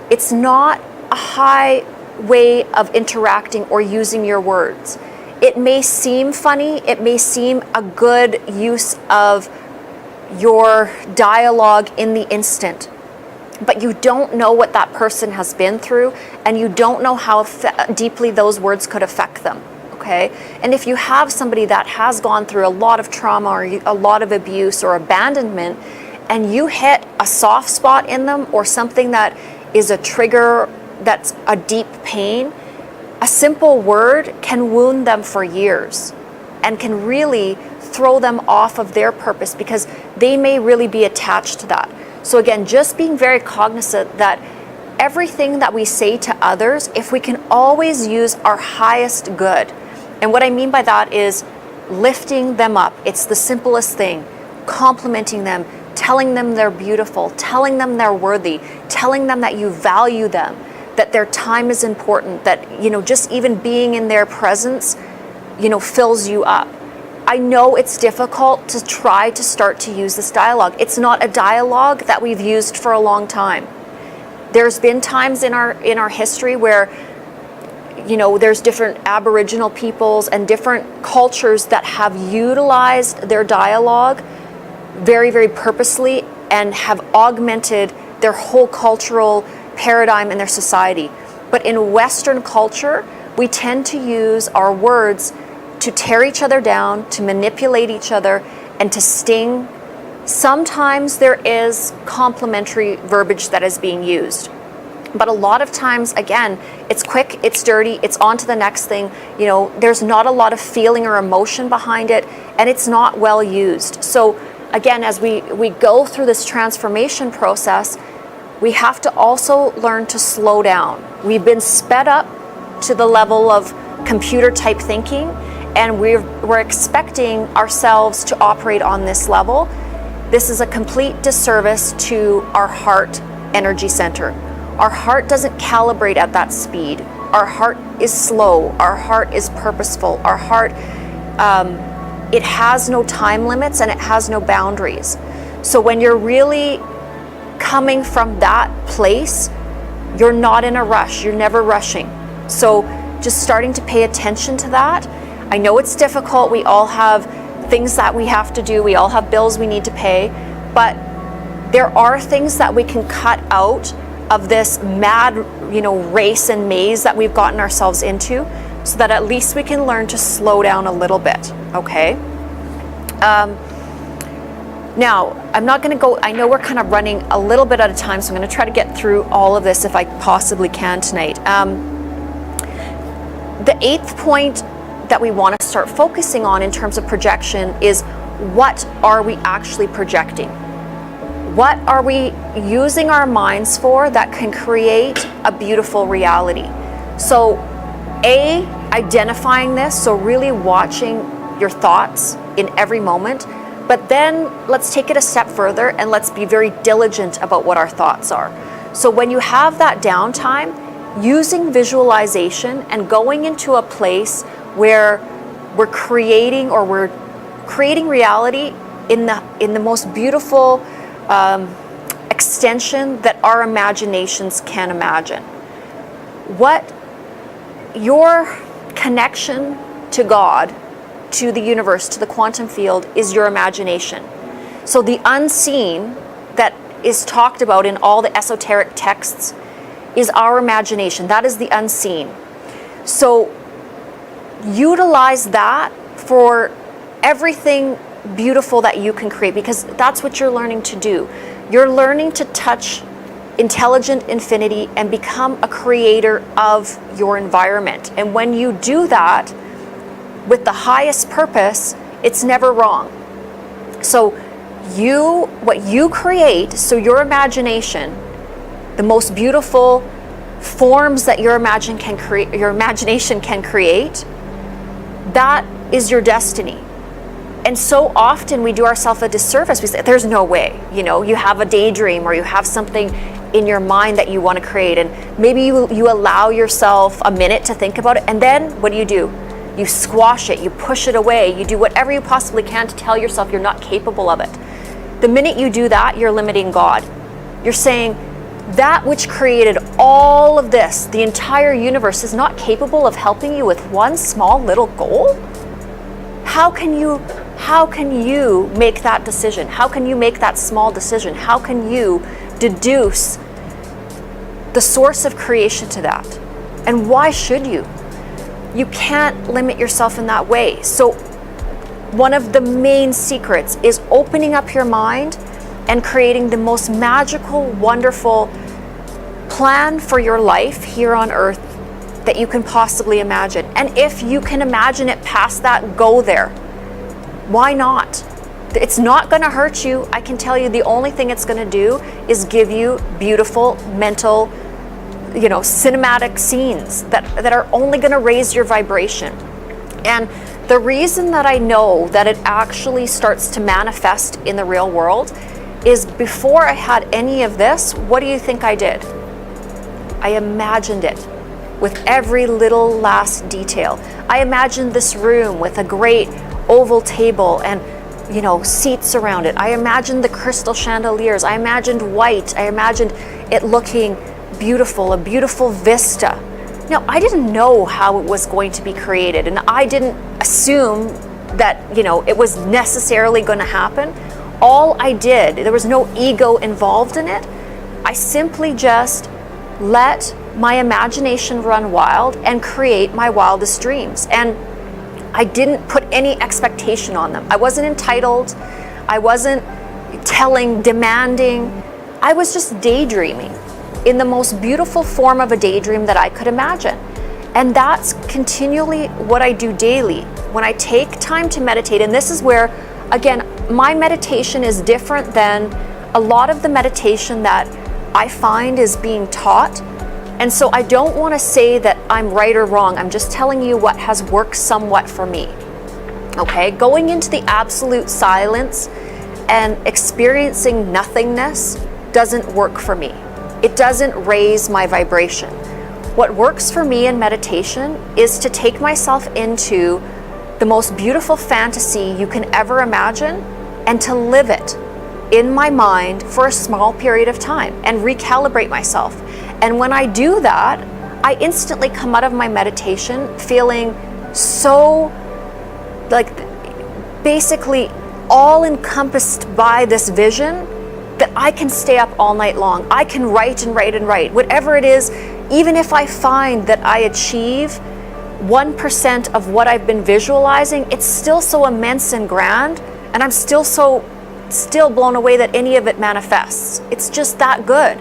[SPEAKER 1] it's not a high way of interacting or using your words. It may seem funny, it may seem a good use of your dialogue in the instant, but you don't know what that person has been through, and you don't know how deeply those words could affect them, okay? And if you have somebody that has gone through a lot of trauma or a lot of abuse or abandonment, and you hit a soft spot in them or something that is a trigger that's a deep pain, a simple word can wound them for years and can really throw them off of their purpose because they may really be attached to that. So again, just being very cognizant that everything that we say to others, if we can always use our highest good. And what I mean by that is lifting them up. It's the simplest thing. Complimenting them, telling them they're beautiful, telling them they're worthy, telling them that you value them, that their time is important, that, just even being in their presence, fills you up. I know it's difficult to try to start to use this dialogue. It's not a dialogue that we've used for a long time. There's been times in our history where, there's different Aboriginal peoples and different cultures that have utilized their dialogue very, very purposely and have augmented their whole cultural paradigm in their society. But in Western culture, we tend to use our words to tear each other down, to manipulate each other, and to sting. Sometimes there is complimentary verbiage that is being used. But a lot of times, again, it's quick, it's dirty, it's on to the next thing. There's not a lot of feeling or emotion behind it, and it's not well used. So again, as we go through this transformation process, we have to also learn to slow down. We've been sped up to the level of computer type thinking, and we're expecting ourselves to operate on this level. This is a complete disservice to our heart energy center. Our heart doesn't calibrate at that speed. Our heart is slow. Our heart is purposeful. Our heart, it has no time limits and it has no boundaries. So when you're really coming from that place, you're not in a rush. You're never rushing. So just starting to pay attention to that. I know it's difficult. We all have things that we have to do. We all have bills we need to pay. But there are things that we can cut out of this mad, race and maze that we've gotten ourselves into, so that at least we can learn to slow down a little bit, okay? Now, I'm not going to go, I know we're kind of running a little bit out of time, so I'm going to try to get through all of this if I possibly can tonight. The 8th point that we want to start focusing on in terms of projection is, what are we actually projecting? What are we using our minds for that can create a beautiful reality? So, identifying this, so really watching your thoughts in every moment, but then let's take it a step further and let's be very diligent about what our thoughts are. So when you have that downtime, using visualization and going into a place where we're creating reality in the most beautiful extension that our imaginations can imagine. What your connection to God, to the universe, to the quantum field, is your imagination. So the unseen that is talked about in all the esoteric texts is our imagination. That is the unseen. So utilize that for everything beautiful that you can create, because that's what you're learning to do. You're learning to touch intelligent infinity and become a creator of your environment. And when you do that with the highest purpose, it's never wrong. So what you create, so your imagination, the most beautiful forms that your imagination can create, that is your destiny. And so often we do ourselves a disservice. We say, there's no way, you have a daydream or you have something in your mind that you want to create, and maybe you allow yourself a minute to think about it, and then what do? You squash it, you push it away, you do whatever you possibly can to tell yourself you're not capable of it. The minute you do that, you're limiting God. You're saying, that which created all of this, the entire universe, is not capable of helping you with one small little goal? How can you make that decision? How can you make that small decision? How can you deduce the source of creation to that? And why should you? You can't limit yourself in that way. So one of the main secrets is opening up your mind and creating the most magical, wonderful plan for your life here on earth that you can possibly imagine. And if you can imagine it past that, go there. Why not? It's not going to hurt you. I can tell you, the only thing it's going to do is give you beautiful mental, cinematic scenes that are only going to raise your vibration. And the reason that I know that it actually starts to manifest in the real world is, before I had any of this, what do you think I did? I imagined it with every little last detail. I imagined this room with a great oval table and seats around it. I imagined the crystal chandeliers. I imagined white. I imagined it looking beautiful, a beautiful vista. Now, I didn't know how it was going to be created, and I didn't assume that it was necessarily going to happen. All I did, there was no ego involved in it. I simply just let my imagination run wild and create my wildest dreams. And I didn't put any expectation on them. I wasn't entitled. I wasn't demanding. I was just daydreaming in the most beautiful form of a daydream that I could imagine. And that's continually what I do daily. When I take time to meditate, and this is where, again, my meditation is different than a lot of the meditation that I find is being taught. And so I don't want to say that I'm right or wrong. I'm just telling you what has worked somewhat for me. Okay, going into the absolute silence and experiencing nothingness doesn't work for me. It doesn't raise my vibration. What works for me in meditation is to take myself into the most beautiful fantasy you can ever imagine and to live it in my mind for a small period of time and recalibrate myself. And when I do that, I instantly come out of my meditation feeling so like basically all encompassed by this vision that I can stay up all night long. I can write and write and write, whatever it is, even if I find that I achieve 1% of what I've been visualizing, it's still so immense and grand, and I'm still blown away that any of it manifests. It's just that good.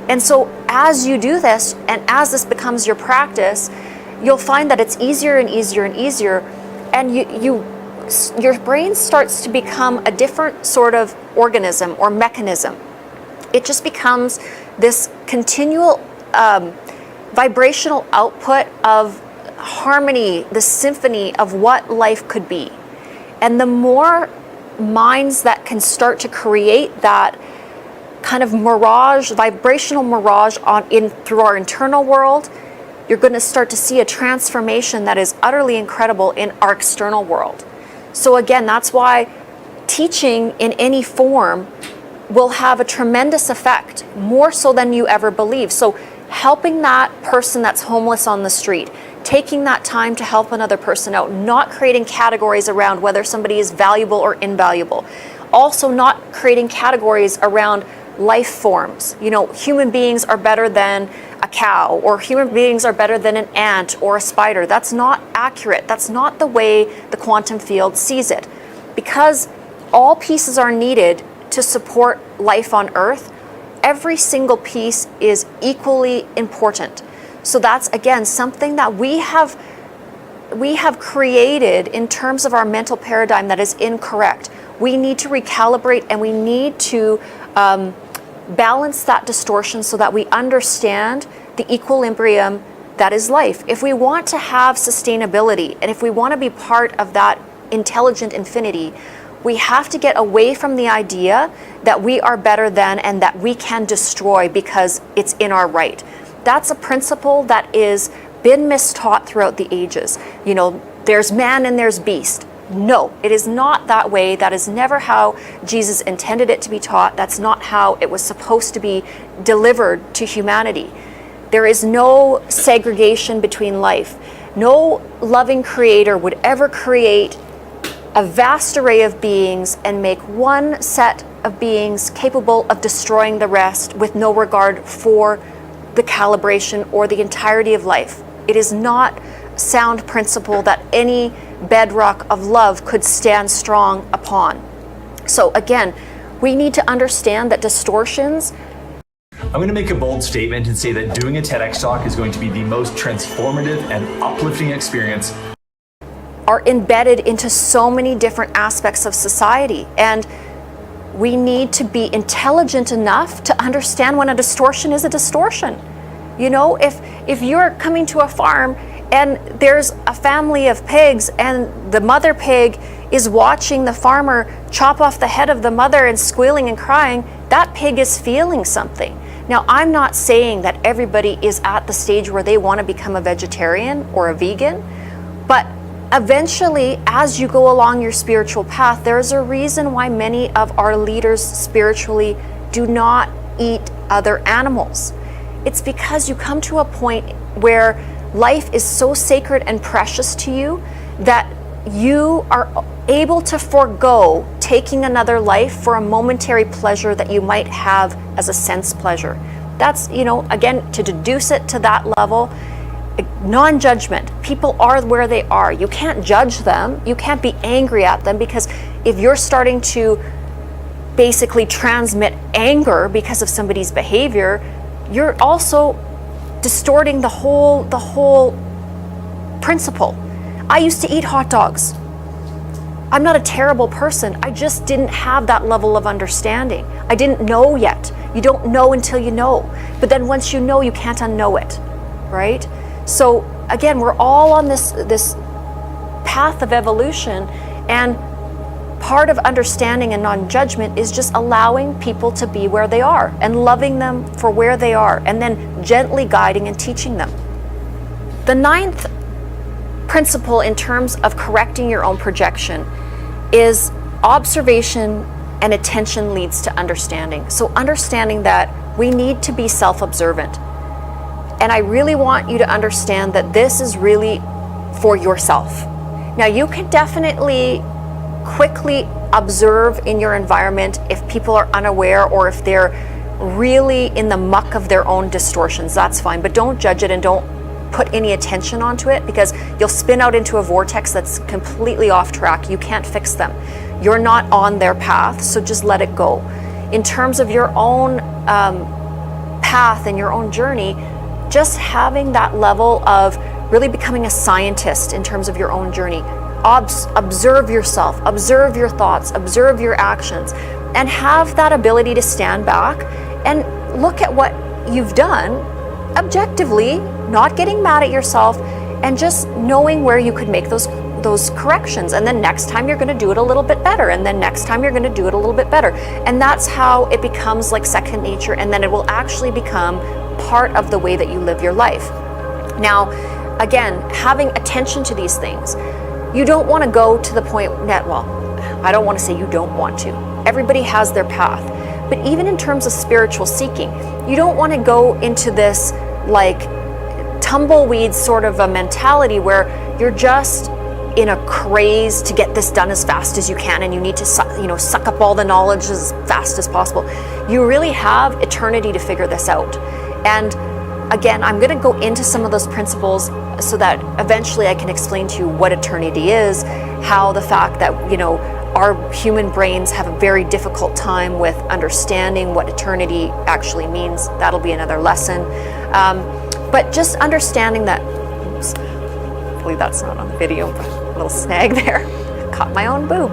[SPEAKER 1] And so as you do this, and as this becomes your practice, you'll find that it's easier and easier and easier, and your brain starts to become a different sort of organism or mechanism. It just becomes this continual vibrational output of harmony, the symphony of what life could be. And the more minds that can start to create that kind of mirage, vibrational mirage through our internal world, you're going to start to see a transformation that is utterly incredible in our external world. So again, that's why teaching in any form will have a tremendous effect, more so than you ever believe. So helping that person that's homeless on the street, taking that time to help another person out, not creating categories around whether somebody is valuable or invaluable. Also not creating categories around life forms. You know, human beings are better than a cow, or human beings are better than an ant or a spider. That's not accurate. That's not the way the quantum field sees it. Because all pieces are needed to support life on Earth, every single piece is equally important. So that's, again, something that we have created in terms of our mental paradigm that is incorrect. We need to recalibrate, and we need to balance that distortion so that we understand the equilibrium that is life. If we want to have sustainability, and if we want to be part of that intelligent infinity, we have to get away from the idea that we are better than and that we can destroy because it's in our right. That's a principle that is been mistaught throughout the ages. You know, there's man and there's beast. No, it is not that way. That is never how Jesus intended it to be taught. That's not how it was supposed to be delivered to humanity. There is no segregation between life. No loving creator would ever create a vast array of beings and make one set of beings capable of destroying the rest with no regard for the calibration or the entirety of life. It is not sound principle that any bedrock of love could stand strong upon. So again, we need to understand that distortions.
[SPEAKER 3] I'm going to make a bold statement and say that doing a TEDx talk is going to be the most transformative and uplifting experience.
[SPEAKER 1] Are embedded into so many different aspects of society, and we need to be intelligent enough to understand when a distortion is a distortion. You know, if you're coming to a farm and there's a family of pigs and the mother pig is watching the farmer chop off the head of the mother and squealing and crying, that pig is feeling something. Now, I'm not saying that everybody is at the stage where they want to become a vegetarian or a vegan, but eventually, as you go along your spiritual path, there's a reason why many of our leaders spiritually do not eat other animals. It's because you come to a point where life is so sacred and precious to you that you are able to forego taking another life for a momentary pleasure that you might have as a sense pleasure. That's, you know, again, to deduce it to that level, non-judgment. People are where they are. You can't judge them. You can't be angry at them, because if you're starting to basically transmit anger because of somebody's behavior, you're also distorting the whole principle. I used to eat hot dogs. I'm not a terrible person. I just didn't have that level of understanding. I didn't know yet. You don't know until you know. But then once you know, you can't unknow it, right? So again, we're all on this path of evolution, and part of understanding and non-judgment is just allowing people to be where they are and loving them for where they are, and then gently guiding and teaching them. The ninth principle in terms of correcting your own projection is observation and attention leads to understanding. So understanding that we need to be self-observant. And I really want you to understand that this is really for yourself. Now, you can definitely quickly observe in your environment if people are unaware or if they're really in the muck of their own distortions. That's fine, but don't judge it and don't put any attention onto it, because you'll spin out into a vortex that's completely off track. You can't fix them. You're not on their path, so just let it go. In terms of your own path and your own journey, just having that level of really becoming a scientist in terms of your own journey. Observe yourself, observe your thoughts, observe your actions, and have that ability to stand back and look at what you've done objectively, not getting mad at yourself, and just knowing where you could make those corrections. And then next time you're going to do it a little bit better, and then next time you're going to do it a little bit better. And that's how it becomes like second nature, and then it will actually become part of the way that you live your life. Now, again, having attention to these things, you don't want to go to the point that, well, I don't want to say you don't want to. Everybody has their path. But even in terms of spiritual seeking, you don't want to go into this like tumbleweed sort of a mentality where you're just in a craze to get this done as fast as you can, and you need to suck up all the knowledge as fast as possible. You really have eternity to figure this out. And again, I'm going to go into some of those principles so that eventually I can explain to you what eternity is, how the fact that, our human brains have a very difficult time with understanding what eternity actually means. That'll be another lesson. But just understanding that, oops, hopefully that's not on the video, but a little snag there. Caught my own boob.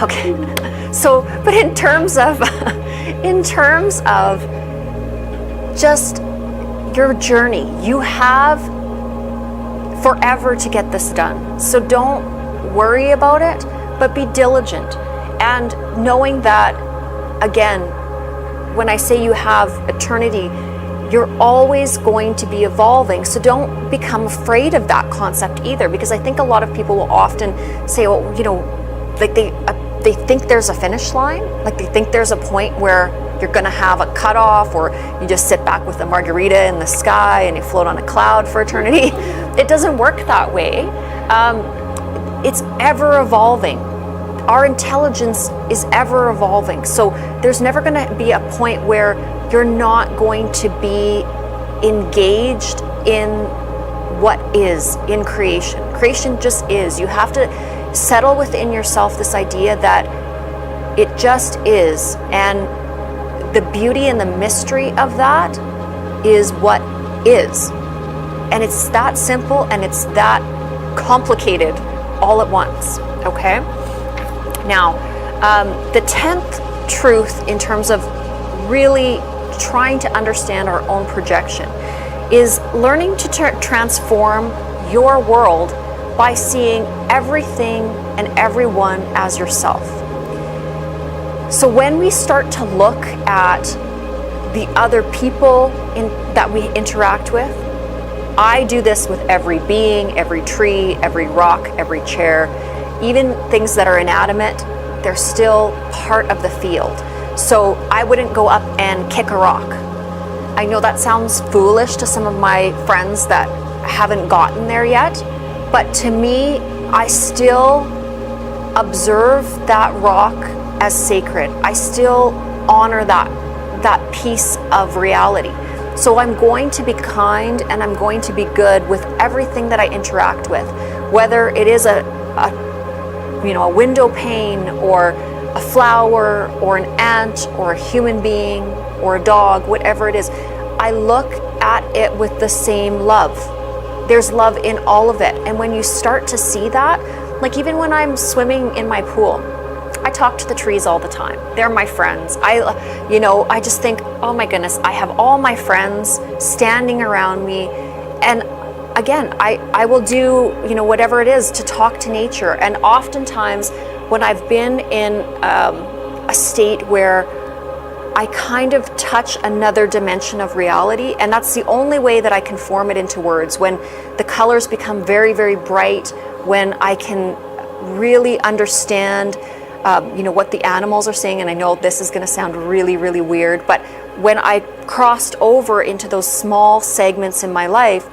[SPEAKER 1] Okay. So, but in terms of just your journey, you have forever to get this done. So don't worry about it, but be diligent. And knowing that, again, when I say you have eternity, you're always going to be evolving. So don't become afraid of that concept either, because I think a lot of people will often say, well, like they think there's a finish line, like they think there's a point where you're going to have a cutoff, or you just sit back with a margarita in the sky and you float on a cloud for eternity. It doesn't work that way. It's ever evolving. Our intelligence is ever evolving. So there's never going to be a point where you're not going to be engaged in what is in creation. Creation just is. You have to settle within yourself this idea that it just is. And the beauty and the mystery of that is what is. And it's that simple and it's that complicated all at once, okay? Now, the 10th truth in terms of really trying to understand our own projection is learning to transform your world by seeing everything and everyone as yourself. So when we start to look at the other people that we interact with, I do this with every being, every tree, every rock, every chair, even things that are inanimate, they're still part of the field. So I wouldn't go up and kick a rock. I know that sounds foolish to some of my friends that haven't gotten there yet, but to me, I still observe that rock as sacred. I still honor that piece of reality. So I'm going to be kind and I'm going to be good with everything that I interact with, whether it is a window pane or a flower or an ant or a human being or a dog, whatever it is. I look at it with the same love. There's love in all of it. And when you start to see that, like even when I'm swimming in my pool, I talk to the trees all the time. They're my friends. I just think, oh my goodness, I have all my friends standing around me. And again, I will do, whatever it is to talk to nature. And oftentimes when I've been in a state where I kind of touch another dimension of reality, and that's the only way that I can form it into words. When the colors become very, very bright, when I can really understand what the animals are saying, and I know this is going to sound really, really weird, but when I crossed over into those small segments in my life,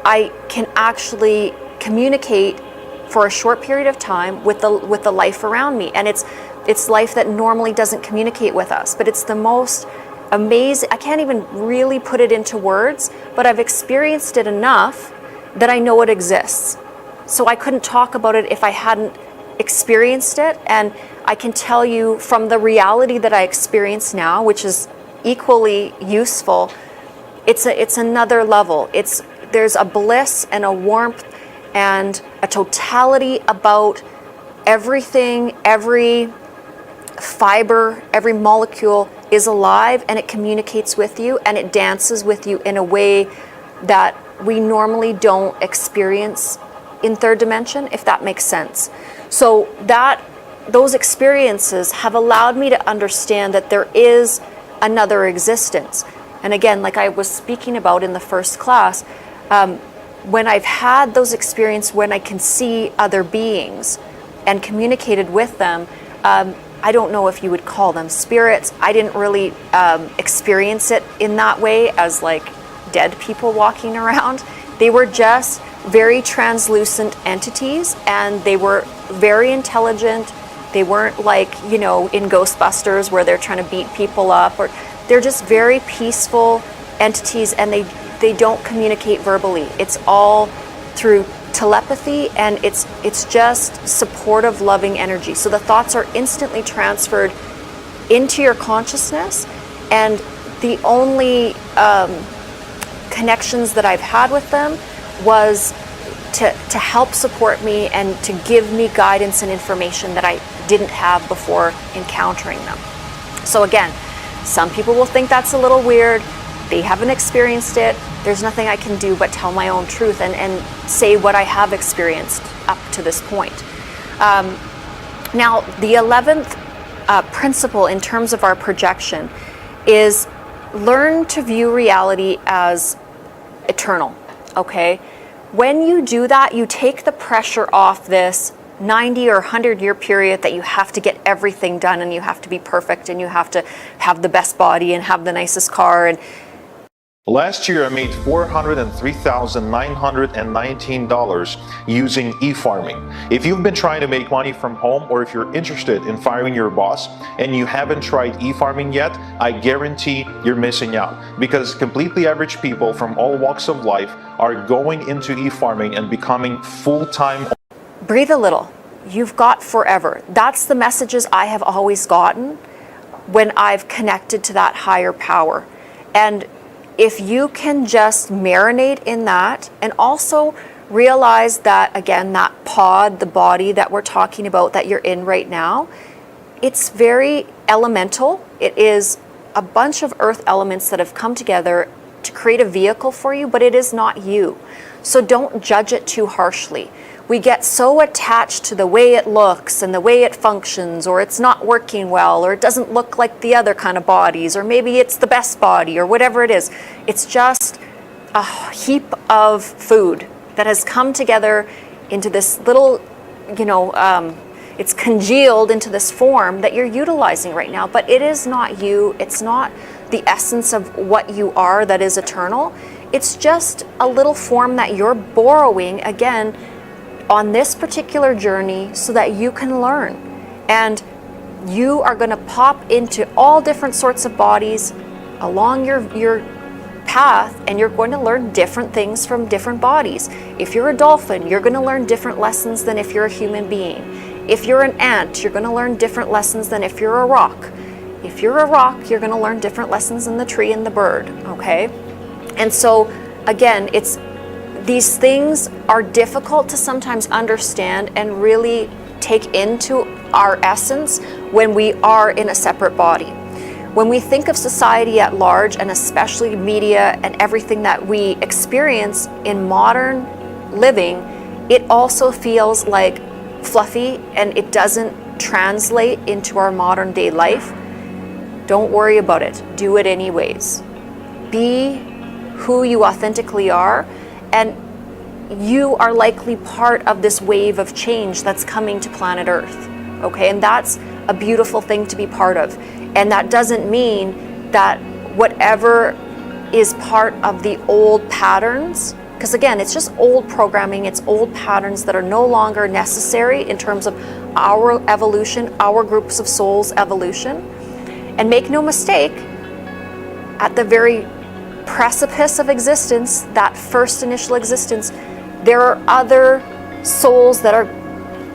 [SPEAKER 1] I can actually communicate for a short period of time with the life around me, and it's life that normally doesn't communicate with us, but it's the most amazing. I can't even really put it into words, but I've experienced it enough that I know it exists. So I couldn't talk about it if I hadn't experienced it, and I can tell you from the reality that I experience now, which is equally useful, it's another level. There's a bliss and a warmth and a totality about everything. Every fiber, every molecule is alive, and it communicates with you, and it dances with you in a way that we normally don't experience in third dimension, if that makes sense. So those experiences have allowed me to understand that there is another existence. And again, like I was speaking about in the first class, when I've had those experiences, when I can see other beings and communicated with them, I don't know if you would call them spirits. I didn't really experience it in that way as like dead people walking around. They were just very translucent entities, and they were very intelligent. They weren't like, in Ghostbusters where they're trying to beat people up, or they're just very peaceful entities, and they don't communicate verbally. It's all through telepathy, and it's just supportive, loving energy. So the thoughts are instantly transferred into your consciousness, and the only connections that I've had with them was to help support me and to give me guidance and information that I didn't have before encountering them. So again, some people will think that's a little weird. They haven't experienced it. There's nothing I can do but tell my own truth and say what I have experienced up to this point. Now, the 11th principle in terms of our projection is learn to view reality as eternal, okay? When you do that, you take the pressure off this 90 or 100-year period that you have to get everything done, and you have to be perfect, and you have to have the best body and have the nicest car. And
[SPEAKER 2] last year, I made $403,919 using e-farming. If you've been trying to make money from home, or if you're interested in firing your boss and you haven't tried e-farming yet, I guarantee you're missing out, because completely average people from all walks of life are going into e-farming and becoming full-time.
[SPEAKER 1] Breathe a little. You've got forever. That's the messages I have always gotten when I've connected to that higher power. And if you can just marinate in that, and also realize that, again, that pod, the body that we're talking about that you're in right now, it's very elemental. It is a bunch of earth elements that have come together to create a vehicle for you, but it is not you. So don't judge it too harshly. We get so attached to the way it looks and the way it functions, or it's not working well, or it doesn't look like the other kind of bodies, or maybe it's the best body, or whatever it is. It's just a heap of food that has come together into this little, it's congealed into this form that you're utilizing right now, but it is not you. It's not the essence of what you are that is eternal. It's just a little form that you're borrowing, again, on this particular journey so that you can learn. And you are going to pop into all different sorts of bodies along your path, and you're going to learn different things from different bodies. If you're a dolphin, you're going to learn different lessons than if you're a human being. If you're an ant, you're going to learn different lessons than if you're a rock. If you're a rock, you're going to learn different lessons than the tree and the bird, okay? And so, again, these things are difficult to sometimes understand and really take into our essence when we are in a separate body. When we think of society at large, and especially media and everything that we experience in modern living, it also feels like fluffy, and it doesn't translate into our modern day life. Don't worry about it. Do it anyways. Be who you authentically are, and you are likely part of this wave of change that's coming to planet Earth. Okay, and that's a beautiful thing to be part of. And that doesn't mean that whatever is part of the old patterns, because again, it's just old programming, it's old patterns that are no longer necessary in terms of our evolution, our groups of souls evolution. And make no mistake, at the very precipice of existence, that first initial existence, there are other souls that are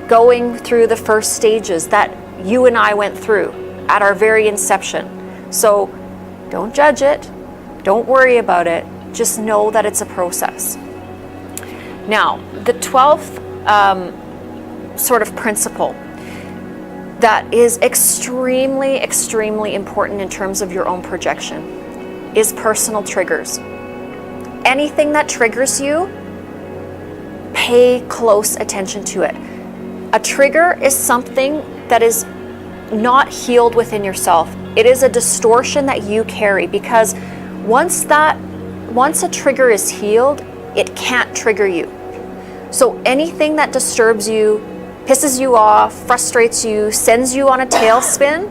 [SPEAKER 1] going through the first stages that you and I went through at our very inception. So don't judge it, don't worry about it, just know that it's a process. Now, the 12th sort of principle that is extremely, extremely important in terms of your own projection is personal triggers. Anything that triggers you, pay close attention to it. A trigger is something that is not healed within yourself. It is a distortion that you carry, because once a trigger is healed, it can't trigger you. So anything that disturbs you, pisses you off, frustrates you, sends you on a tailspin,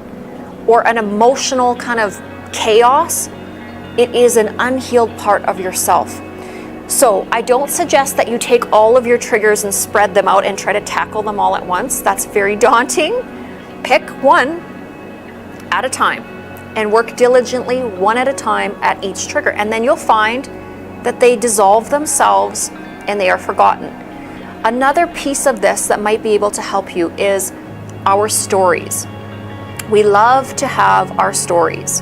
[SPEAKER 1] or an emotional kind of chaos, it is an unhealed part of yourself. So I don't suggest that you take all of your triggers and spread them out and try to tackle them all at once. That's very daunting. Pick one at a time and work diligently one at a time at each trigger. And then you'll find that they dissolve themselves and they are forgotten. Another piece of this that might be able to help you is our stories. We love to have our stories.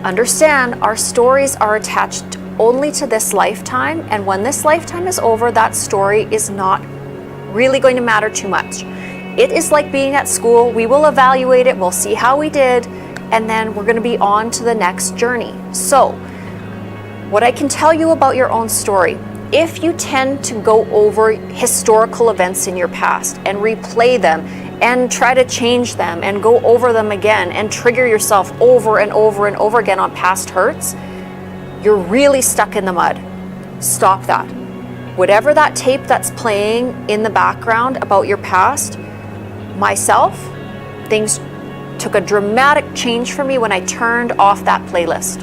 [SPEAKER 1] Understand, our stories are attached only to this lifetime, and when this lifetime is over, that story is not really going to matter too much. It is like being at school. We will evaluate it, we'll see how we did, and then we're going to be on to the next journey. So, what I can tell you about your own story, if you tend to go over historical events in your past and replay them and try to change them and go over them again and trigger yourself over and over and over again on past hurts, you're really stuck in the mud. Stop that. Whatever that tape that's playing in the background about your past, myself, things took a dramatic change for me when I turned off that playlist.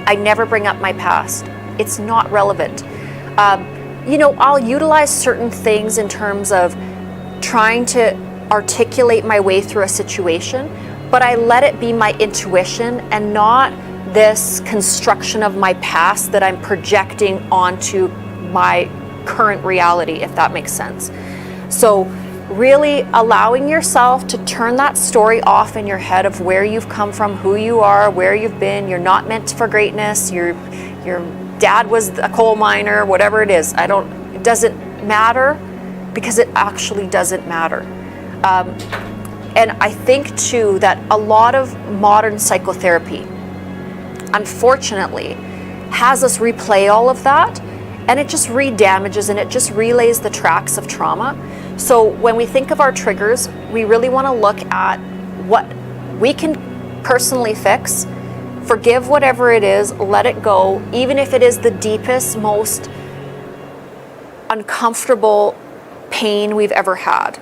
[SPEAKER 1] I never bring up my past. It's not relevant. I'll utilize certain things in terms of trying to articulate my way through a situation, but I let it be my intuition and not this construction of my past that I'm projecting onto my current reality, if that makes sense. So really allowing yourself to turn that story off in your head of where you've come from, who you are, where you've been. You're not meant for greatness. Your dad was a coal miner, whatever it is. It doesn't matter, because it actually doesn't matter. And I think too that a lot of modern psychotherapy, unfortunately, has us replay all of that, and it just re-damages and it just relays the tracks of trauma. So when we think of our triggers, we really want to look at what we can personally fix, forgive whatever it is, let it go, even if it is the deepest, most uncomfortable pain we've ever had.